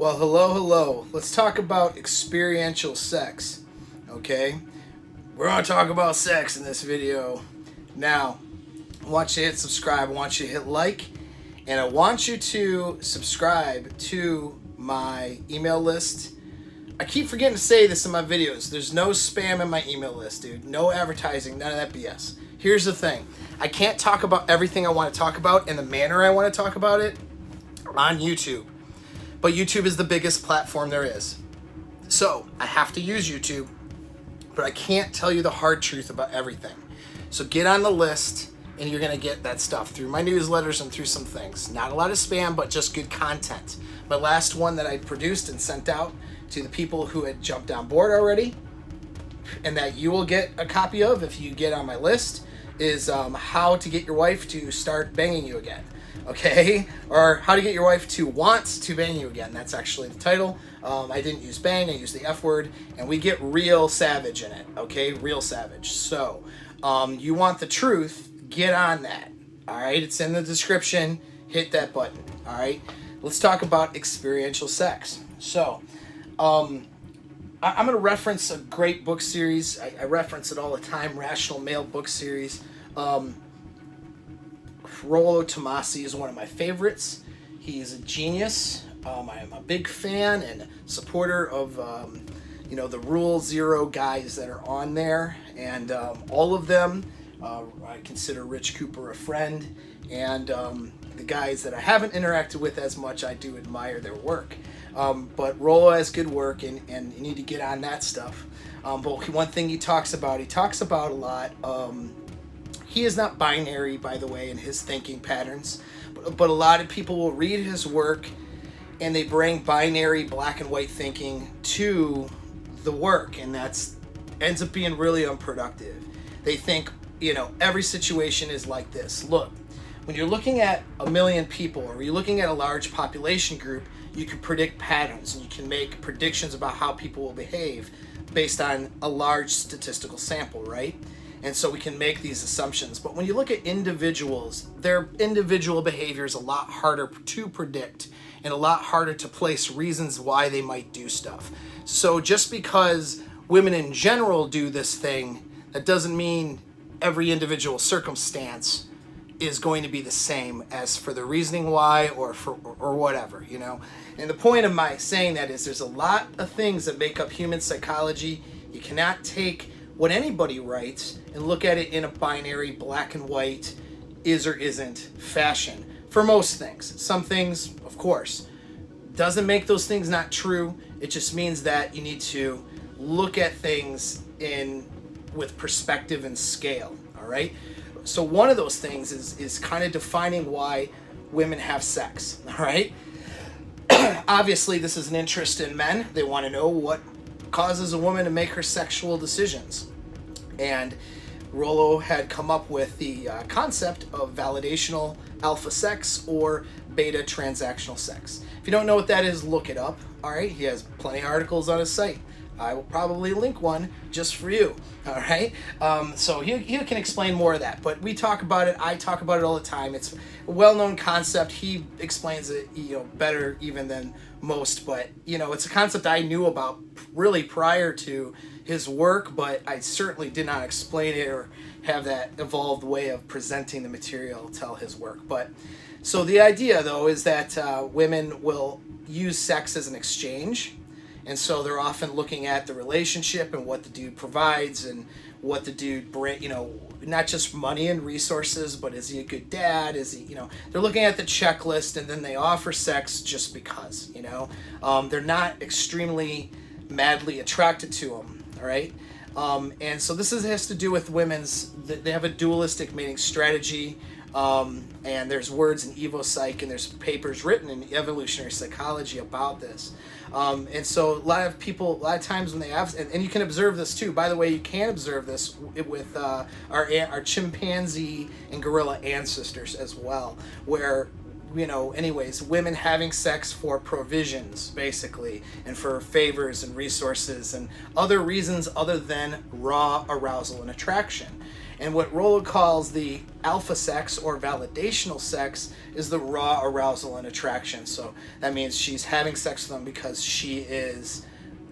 Well, hello. Let's talk about experiential sex, okay? We're gonna talk about sex in this video. Now, I want you to hit subscribe, I want you to hit like, and I want you to subscribe to my email list. I keep forgetting to say this in my videos. There's no spam in my email list, dude. No advertising, none of that BS. Here's the thing. I can't talk about everything I want to talk about in the manner I want to talk about it on YouTube. But YouTube is the biggest platform there is. So I have to use YouTube, but I can't tell you the hard truth about everything. So get on the list and you're gonna get that stuff through my newsletters and through some things. Not a lot of spam, but just good content. My last one that I produced and sent out to the people who had jumped on board already, and that you will get a copy of if you get on my list, is how to get your wife to start banging you again. Okay, or how to get your wife to want to bang you again. That's actually the title. I didn't use bang, I used the F word, and we get real savage in it. Okay, real savage. So you want the truth, get on that. All right, it's in the description. Hit that button. All right, let's talk about experiential sex. So I'm going to reference a great book series. I reference it all the time, Rational Male book series. Rollo Tomasi is one of my favorites. He's a genius. I am a big fan and supporter of the Rule Zero guys that are on there, and all of them. I consider Rich Cooper a friend, and the guys that I haven't interacted with as much, I do admire their work. But Rollo has good work, and you need to get on that stuff. But one thing he talks about a lot. He is not binary, by the way, in his thinking patterns, but a lot of people will read his work and they bring binary black and white thinking to the work, and that's ends up being really unproductive. They think, every situation is like this. Look, when you're looking at 1 million people, or you're looking at a large population group, you can predict patterns and you can make predictions about how people will behave based on a large statistical sample, right? And so we can make these assumptions. But when you look at individuals, their individual behavior is a lot harder to predict and a lot harder to place reasons why they might do stuff. So just because women in general do this thing, that doesn't mean every individual circumstance is going to be the same as for the reasoning why or whatever, And the point of my saying that is there's a lot of things that make up human psychology. You cannot take what anybody writes and look at it in a binary black and white is or isn't fashion for most things. Some things, of course, doesn't make those things not true. It just means that you need to look at things with perspective and scale. All right. So one of those things is kind of defining why women have sex. All right. Obviously, this is an interest in men. They want to know what causes a woman to make her sexual decisions. And Rollo had come up with the concept of validational alpha sex or beta transactional sex. If you don't know what that is, look it up. All right. He has plenty of articles on his site. I will probably link one just for you. All right. So he can explain more of that, but we talk about it. I talk about it all the time. It's a well-known concept. He explains it, better even than most, but it's a concept I knew about really prior to his work, but I certainly did not explain it or have that evolved way of presenting the material to tell his work. But so the idea though is that women will use sex as an exchange. And so they're often looking at the relationship and what the dude provides and what the dude bring, not just money and resources, but is he a good dad? Is he, they're looking at the checklist, and then they offer sex just because, they're not extremely madly attracted to him. All right. And so this has to do with they have a dualistic mating strategy. And there's words in EvoPsych, and there's papers written in evolutionary psychology about this. And so a lot of times when they have, and you can observe this too. By the way, you can observe this with our chimpanzee and gorilla ancestors as well, where women having sex for provisions, basically, and for favors and resources and other reasons other than raw arousal and attraction. And what Rollo calls the alpha sex or validational sex is the raw arousal and attraction. So that means she's having sex with him because she is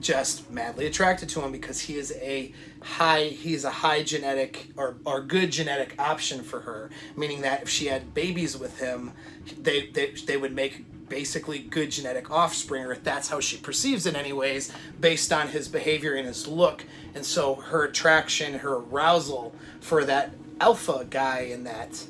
just madly attracted to him, because he's a high genetic or good genetic option for her, meaning that if she had babies with him, they would make basically good genetic offspring, or that's how she perceives it anyways, based on his behavior and his look. And so her attraction, her arousal for that alpha guy and that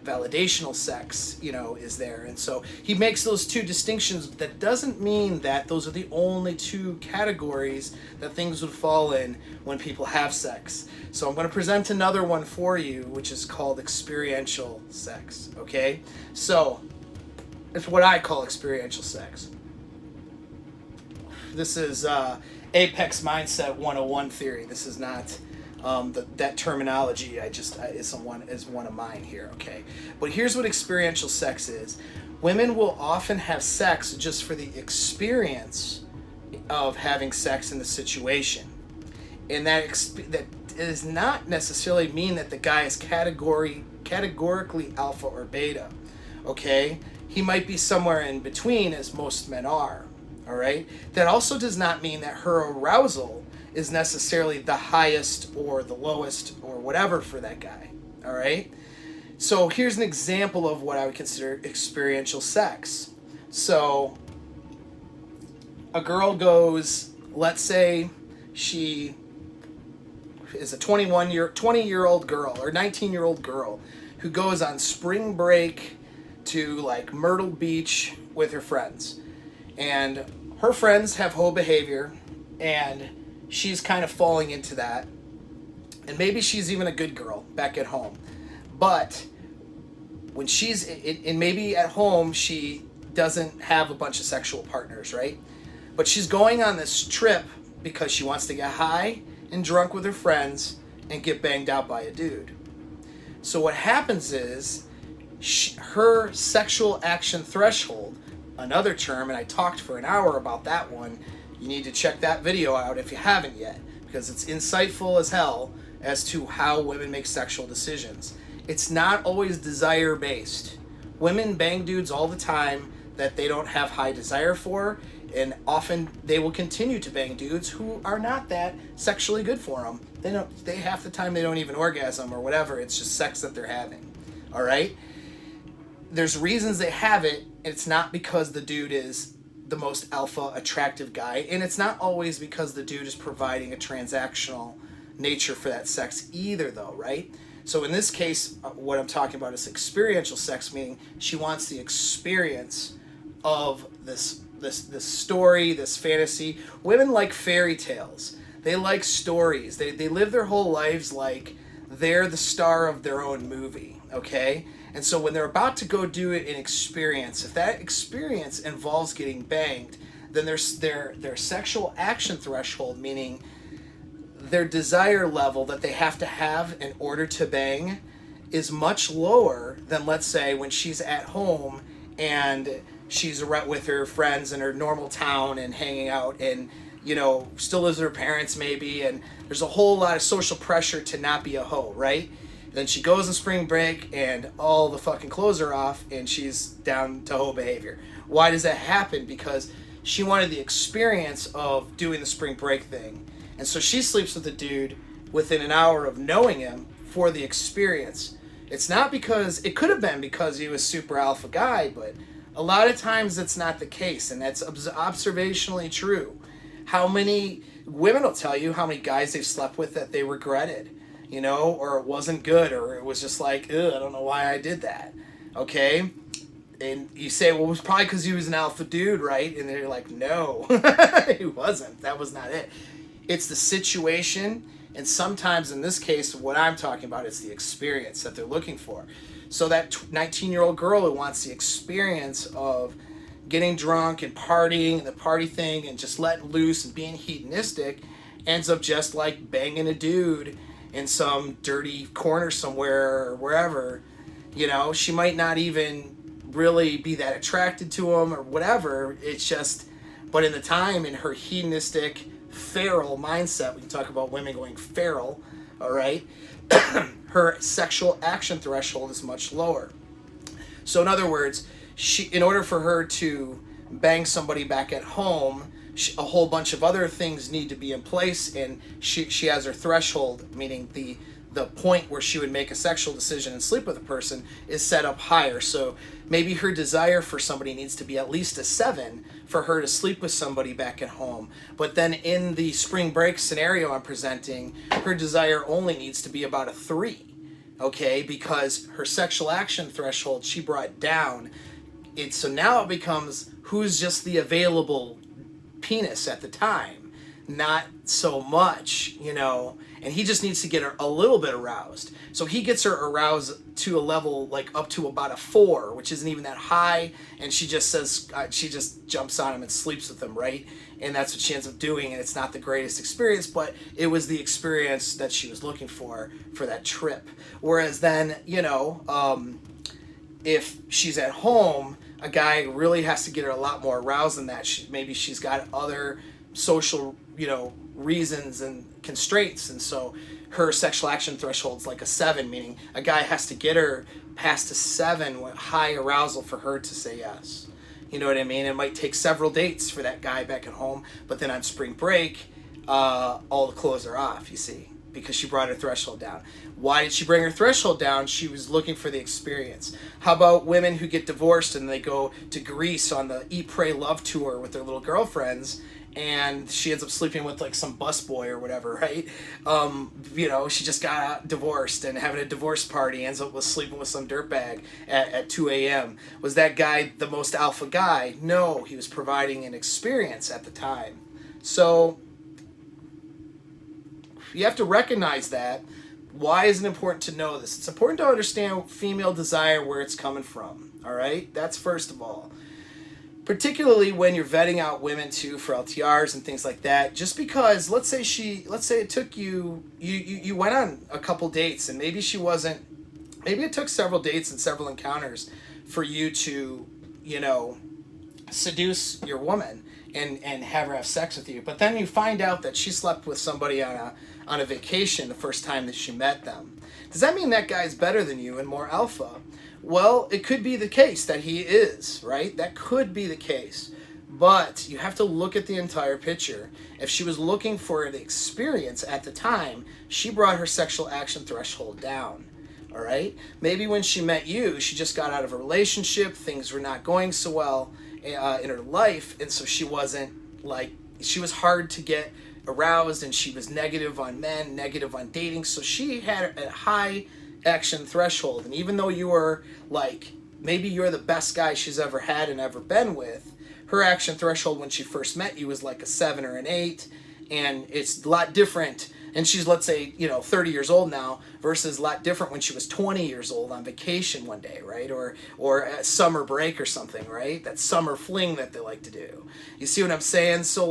validational sex, is there. And so he makes those two distinctions. That doesn't mean that those are the only two categories that things would fall in when people have sex. So I'm going to present another one for you, which is called experiential sex. Okay, so it's what I call experiential sex. This is Apex Mindset 101 theory. This is not that terminology. Is one of mine here. Okay, but here's what experiential sex is. Women will often have sex just for the experience of having sex in the situation, and that does not necessarily mean that the guy is categorically alpha or beta. Okay, he might be somewhere in between, as most men are. All right. That also does not mean that her arousal is necessarily the highest or the lowest or whatever for that guy. All right. So here's an example of what I would consider experiential sex. So a girl goes, let's say she is a 20-year-old girl or 19-year-old girl who goes on spring break to like Myrtle Beach with her friends. And her friends have hoe behavior, and she's kind of falling into that. And maybe she's even a good girl back at home. But when she's and maybe at home she doesn't have a bunch of sexual partners, right? But she's going on this trip because she wants to get high and drunk with her friends and get banged out by a dude. So what happens is her sexual action threshold, another term, and I talked for an hour about that one. You need to check that video out if you haven't yet, because it's insightful as hell as to how women make sexual decisions. It's not always desire based. Women bang dudes all the time that they don't have high desire for, and often they will continue to bang dudes who are not that sexually good for them. They half the time they don't even orgasm or whatever. It's just sex that they're having. All right? There's reasons they have it. It's not because the dude is the most alpha attractive guy, and it's not always because the dude is providing a transactional nature for that sex either, though, right? So in this case, what I'm talking about is experiential sex, meaning she wants the experience of this story, this fantasy. Women like fairy tales. They like stories. They live their whole lives like they're the star of their own movie, okay? And so when they're about to go do an experience, if that experience involves getting banged, then their sexual action threshold, meaning their desire level that they have to have in order to bang, is much lower than, let's say, when she's at home and she's with her friends in her normal town and hanging out and, still lives with her parents maybe, and there's a whole lot of social pressure to not be a hoe, right? Then she goes on spring break and all the fucking clothes are off and she's down to hoe behavior. Why does that happen? Because she wanted the experience of doing the spring break thing. And so she sleeps with the dude within an hour of knowing him for the experience. It's not because, it could have been because he was super alpha guy, but a lot of times that's not the case, and that's observationally true. How many women will tell you how many guys they've slept with that they regretted, or it wasn't good, or it was just like, ugh, I don't know why I did that, okay? And you say, well, it was probably because he was an alpha dude, right? And they're like, no, he wasn't. That was not it. It's the situation, and sometimes in this case, what I'm talking about is the experience that they're looking for. So that 19-year-old girl who wants the experience of getting drunk and partying, the party thing, and just letting loose and being hedonistic, ends up just like banging a dude in some dirty corner somewhere or wherever. She might not even really be that attracted to him or whatever. It's just, but in the time, in her hedonistic, feral mindset, we can talk about women going feral, all right, her sexual action threshold is much lower. So in other words, in order for her to bang somebody back at home, a whole bunch of other things need to be in place, and she has her threshold, meaning the point where she would make a sexual decision and sleep with a person is set up higher. So maybe her desire for somebody needs to be at least a 7 for her to sleep with somebody back at home. But then in the spring break scenario I'm presenting, her desire only needs to be about a 3. Okay, because her sexual action threshold she brought down. So now it becomes who's just the available penis at the time, not so much, and he just needs to get her a little bit aroused. So he gets her aroused to a level like up to about a 4, which isn't even that high, and she just says, she just jumps on him and sleeps with him, right? And that's what she ends up doing, and it's not the greatest experience, but it was the experience that she was looking for that trip. Whereas then, if she's at home, a guy really has to get her a lot more aroused than that. Maybe she's got other social, reasons and constraints, and so her sexual action threshold's like a 7, meaning a guy has to get her past a 7 with high arousal for her to say yes. You know what I mean? It might take several dates for that guy back at home, but then on spring break, all the clothes are off, you see, because she brought her threshold down. Why did she bring her threshold down? She was looking for the experience. How about women who get divorced and they go to Greece on the Eat, Pray, Love tour with their little girlfriends, and she ends up sleeping with like some busboy or whatever, right? She just got divorced and having a divorce party, ends up with sleeping with some dirtbag at 2 a.m. Was that guy the most alpha guy? No, he was providing an experience at the time. So you have to recognize that. Why is it important to know this? It's important to understand female desire, where it's coming from, all right? That's first of all. Particularly when you're vetting out women too for LTRs and things like that. Just because, let's say it took you went on a couple dates, and maybe it took several dates and several encounters for you to, seduce your woman and have her have sex with you. But then you find out that she slept with somebody on a vacation the first time that she met them. Does that mean that guy's better than you and more alpha? Well, it could be the case that he is, right? That could be the case. But you have to look at the entire picture. If she was looking for an experience at the time, she brought her sexual action threshold down, all right? Maybe when she met you, she just got out of a relationship, things were not going so well in her life, and so she was hard to get aroused, and she was negative on men, negative on dating, so she had a high action threshold. And even though you were maybe you're the best guy she's ever had and ever been with, her action threshold when she first met you was like a 7 or an 8, and it's a lot different. And she's, let's say, 30 years old now, versus a lot different when she was 20 years old on vacation one day, right? Or at summer break or something, right? That summer fling that they like to do. You see what I'm saying? So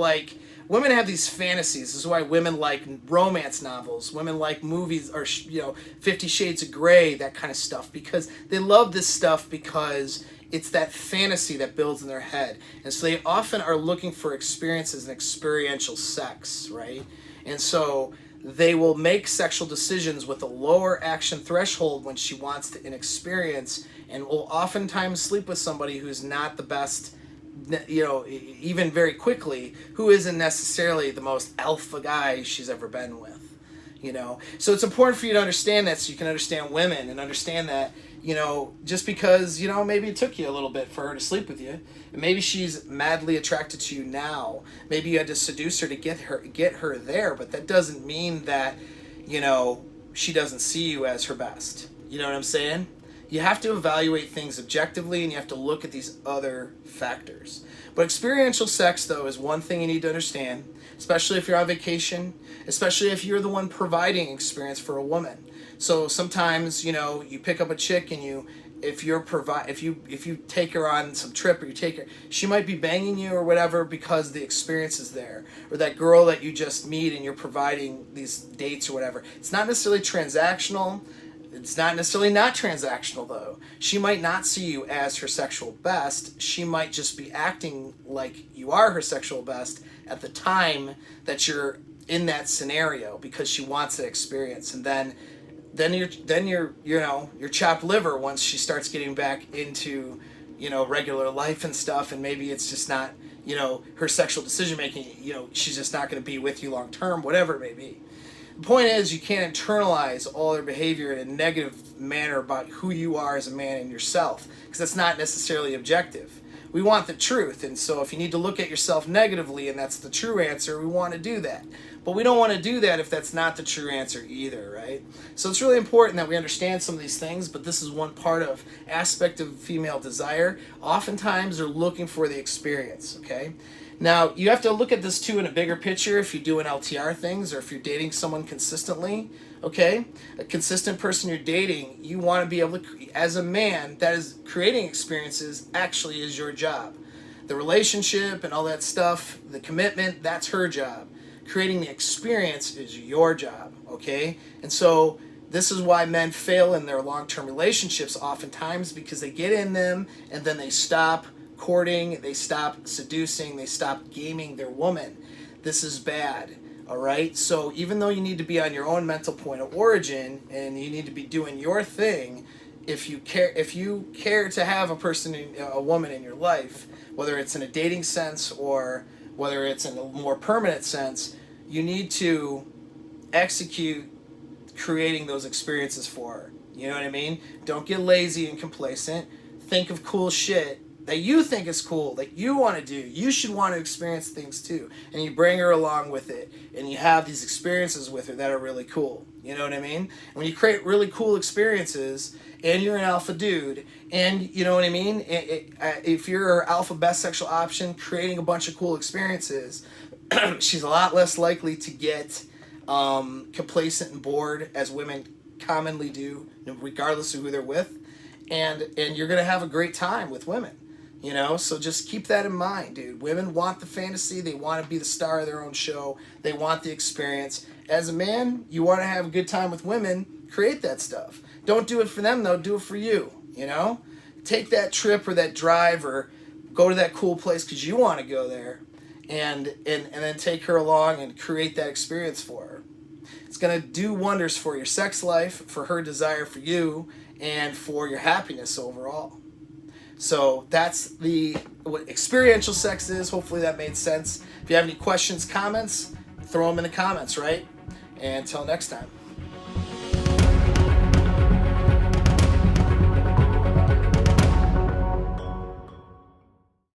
women have these fantasies. This is why women like romance novels. Women like movies, or 50 Shades of Grey, that kind of stuff, because they love this stuff because it's that fantasy that builds in their head. And so they often are looking for experiences and experiential sex, right? And so they will make sexual decisions with a lower action threshold when she wants an experience, and will oftentimes sleep with somebody who's not the best, even very quickly, who isn't necessarily the most alpha guy she's ever been with, So it's important for you to understand that, so you can understand women and understand that, just because, maybe it took you a little bit for her to sleep with you, and maybe she's madly attracted to you now. Maybe you had to seduce her to get her there, but that doesn't mean that, she doesn't see you as her best. You know what I'm saying? You have to evaluate things objectively, and you have to look at these other factors. But experiential sex, though, is one thing you need to understand, especially if you're on vacation, especially if you're the one providing experience for a woman. So sometimes, you pick up a chick, and if you take her on some trip, or you take her, she might be banging you or whatever because the experience is there. Or that girl that you just meet and you're providing these dates or whatever. It's not necessarily transactional. It's not necessarily not transactional, though. She might not see you as her sexual best. She might just be acting like you are her sexual best at the time that you're in that scenario because she wants that experience. And then you're your chopped liver once she starts getting back into regular life and stuff, and maybe it's just not her sexual decision making, she's just not going to be with you long term, whatever it may be. The point is, you can't internalize all their behavior in a negative manner about who you are as a man and yourself, because that's not necessarily objective. We want the truth, and so if you need to look at yourself negatively and that's the true answer, we want to do that. But we don't want to do that if that's not the true answer either, right? So it's really important that we understand some of these things, but this is one aspect of female desire. Oftentimes they're looking for the experience, okay? Now, you have to look at this too in a bigger picture if you're doing LTR things or if you're dating someone consistently, okay? A consistent person you're dating, you want to be able to, as a man, that is creating experiences actually is your job. The relationship and all that stuff, the commitment, that's her job. Creating the experience is your job, okay? And so this is why men fail in their long-term relationships oftentimes, because they get in them and then they stop courting, they stop seducing, they stop gaming their woman. This is bad, all right? So even though you need to be on your own mental point of origin and you need to be doing your thing, if you care to have a woman in your life, whether it's in a dating sense or whether it's in a more permanent sense, you need to execute creating those experiences for her. You know what I mean? Don't get lazy and complacent. Think of cool shit that you think is cool, that you want to do. You should want to experience things too. And you bring her along with it. And you have these experiences with her that are really cool. You know what I mean? And when you create really cool experiences, and you're an alpha dude, and you know what I mean? If you're her alpha best sexual option, creating a bunch of cool experiences, she's a lot less likely to get complacent and bored, as women commonly do, regardless of who they're with. And you're going to have a great time with women. So just keep that in mind, dude. Women want the fantasy. They want to be the star of their own show. They want the experience. As a man, you want to have a good time with women. Create that stuff. Don't do it for them, though. Do it for you, Take that trip or that drive or go to that cool place because you want to go there and then take her along and create that experience for her. It's going to do wonders for your sex life, for her desire for you, and for your happiness overall. So that's what experiential sex is. Hopefully that made sense. If you have any questions, comments, throw them in the comments, right? And until next time.